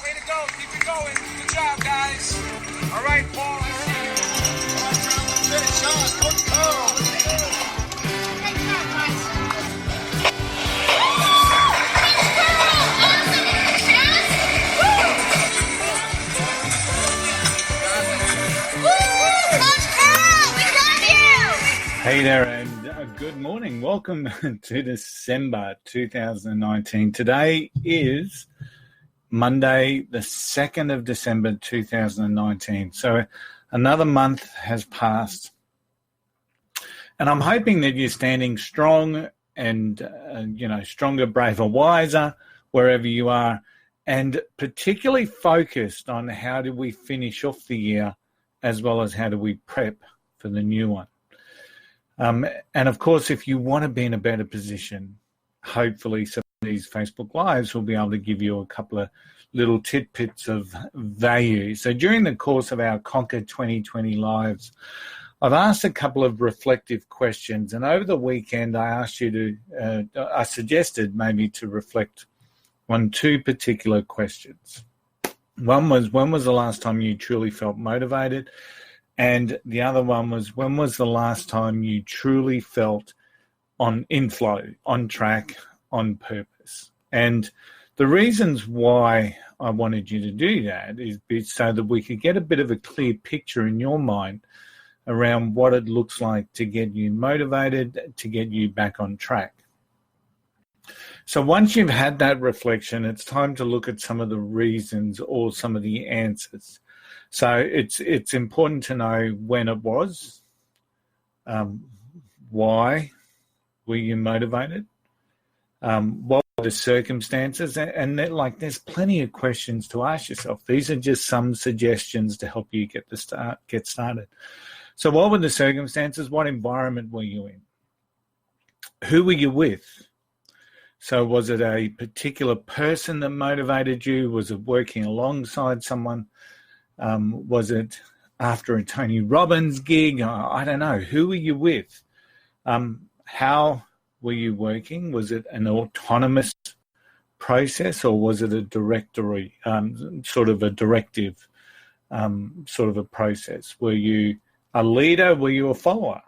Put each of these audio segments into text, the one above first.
Way to go. Keep it going. Good job, guys. All right, Paul. I see you. All right, Charlie. Finish. Sean. Coach Carl. Great job, guys. Hey there, and good morning. Welcome to December 2019. Today is Monday, the 2nd of December 2019. So another month has passed. And I'm hoping that you're standing strong and, stronger, braver, wiser, wherever you are, and particularly focused on how do we finish off the year as well as how do we prep for the new one. And of course, if you want to be in a better position, hopefully some of these Facebook Lives will be able to give you a couple of little tidbits of value. So during the course of our Conquer 2020 Lives, I've asked a couple of reflective questions. And over the weekend, I asked you to, I suggested maybe to reflect on two particular questions. One was, when was the last time you truly felt motivated? And the other one was, when was the last time you truly felt in flow, on track, on purpose? And the reasons why I wanted you to do that is so that we could get a bit of a clear picture in your mind around what it looks like to get you motivated, to get you back on track. So once you've had that reflection, it's time to look at some of the reasons or some of the answers. So it's important to know when it was, why were you motivated, what were the circumstances, and there's plenty of questions to ask yourself. These are just some suggestions to help you get started. So what were the circumstances? What environment were you in? Who were you with? So was it a particular person that motivated you? Was it working alongside someone? Was it after a Tony Robbins gig? I don't know. Who were you with? How were you working? Was it an autonomous process, or was it a directory, sort of a directive sort of a process? Were you a leader? Were you a follower?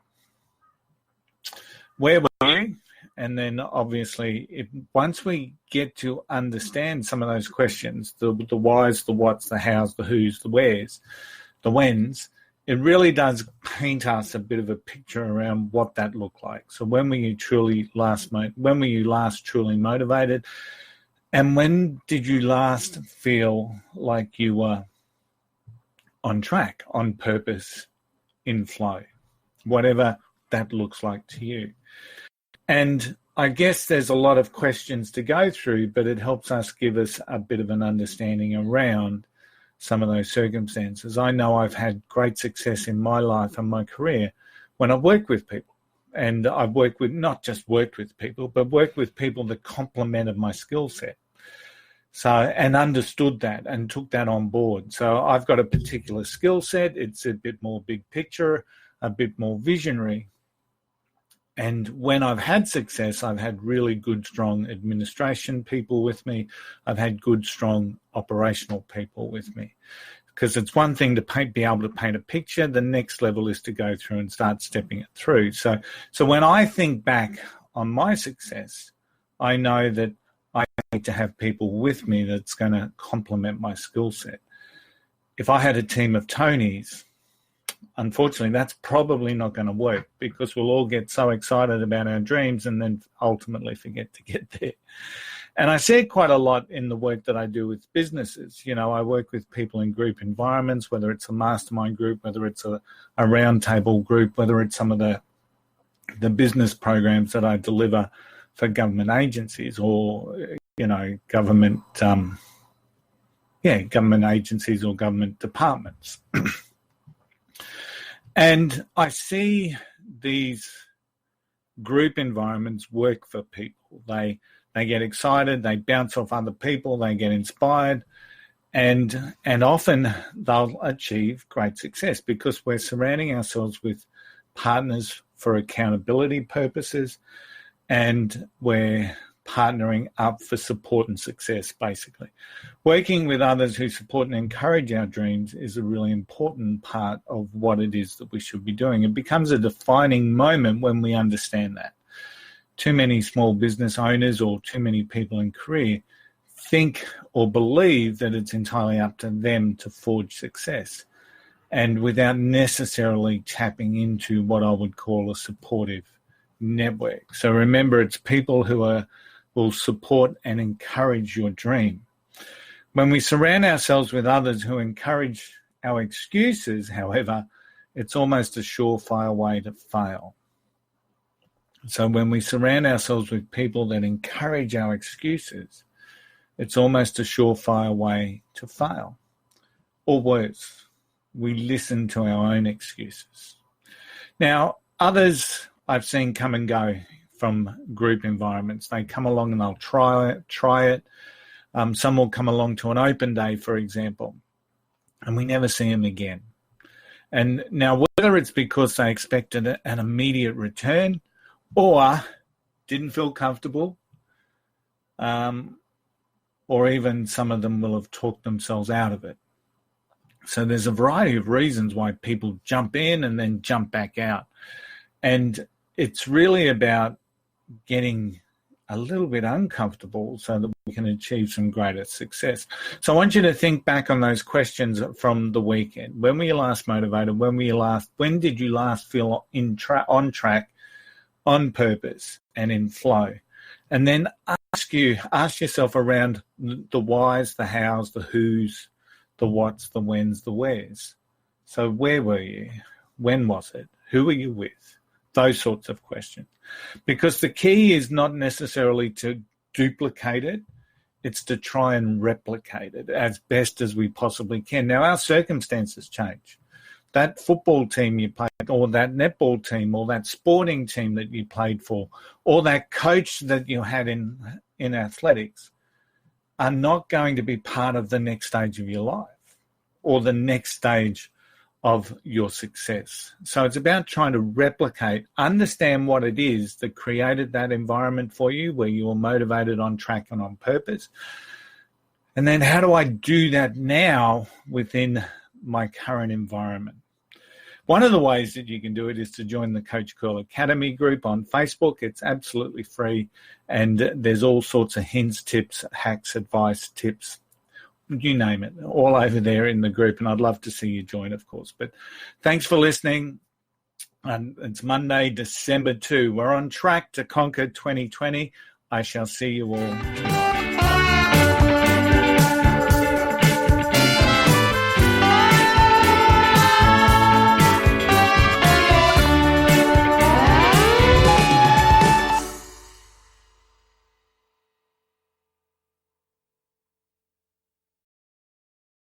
Where were you? And then obviously, once we get to understand some of those questions, the whys, the whats, the hows, the whos, the wheres, the whens, it really does paint us a bit of a picture around what that looked like. So when were you last truly motivated? And when did you last feel like you were on track, on purpose, in flow, whatever that looks like to you? And I guess there's a lot of questions to go through, but it helps us give us a bit of an understanding around some of those circumstances. I know I've had great success in my life and my career when I've worked with people. And I've not just worked with people, but worked with people that complemented my skill set. So, and understood that and took that on board. So I've got a particular skill set. It's a bit more big picture, a bit more visionary. And when I've had success, I've had really good, strong administration people with me. I've had good, strong operational people with me. Because it's one thing to be able to paint a picture. The next level is to go through and start stepping it through. So when I think back on my success, I know that I need to have people with me that's going to complement my skill set. If I had a team of Tonys, unfortunately, that's probably not going to work, because we'll all get so excited about our dreams and then ultimately forget to get there. And I see it quite a lot in the work that I do with businesses. You know, I work with people in group environments, whether it's a mastermind group, whether it's a roundtable group, whether it's some of the business programs that I deliver for government agencies or, government agencies or government departments. And I see these group environments work for people. They get excited, they bounce off other people, they get inspired, and often they'll achieve great success because we're surrounding ourselves with partners for accountability purposes, and we're partnering up for support and success, basically. Working with others who support and encourage our dreams is a really important part of what it is that we should be doing. It becomes a defining moment when we understand that. Too many small business owners or too many people in career think or believe that it's entirely up to them to forge success, and without necessarily tapping into what I would call a supportive network. So remember, it's people who will support and encourage your dream. When we surround ourselves with others who encourage our excuses, however, it's almost a surefire way to fail. So when we surround ourselves with people that encourage our excuses, it's almost a surefire way to fail. Or worse, we listen to our own excuses. Now, others I've seen come and go from group environments. They come along and they'll try it. Some will come along to an open day, for example, and we never see them again. And now, whether it's because they expected an immediate return or didn't feel comfortable, or even some of them will have talked themselves out of it. So there's a variety of reasons why people jump in and then jump back out. And it's really about getting a little bit uncomfortable so that we can achieve some greater success. So I want you to think back on those questions from the weekend. When were you last motivated? When did you last feel on track, on purpose, and in flow? And then ask yourself around the whys, the hows, the whos, the whats, the whens, the wheres. So where were you? When was it? Who were you with? Those sorts of questions. Because the key is not necessarily to duplicate it, it's to try and replicate it as best as we possibly can. Now, our circumstances change. That football team you played, or that netball team, or that sporting team that you played for, or that coach that you had in athletics are not going to be part of the next stage of your life or the next stage of your success. So it's about trying to replicate, understand what it is that created that environment for you where you were motivated, on track, and on purpose. And then how do I do that now within my current environment? One of the ways that you can do it is to join the Coach Curl Academy group on Facebook. It's absolutely free, and there's all sorts of hints, tips, hacks, advice, tips, you name it, all over there in the group, and I'd love to see you join, of course. But thanks for listening. It's Monday, December 2. We're on track to conquer 2020. I shall see you all tomorrow.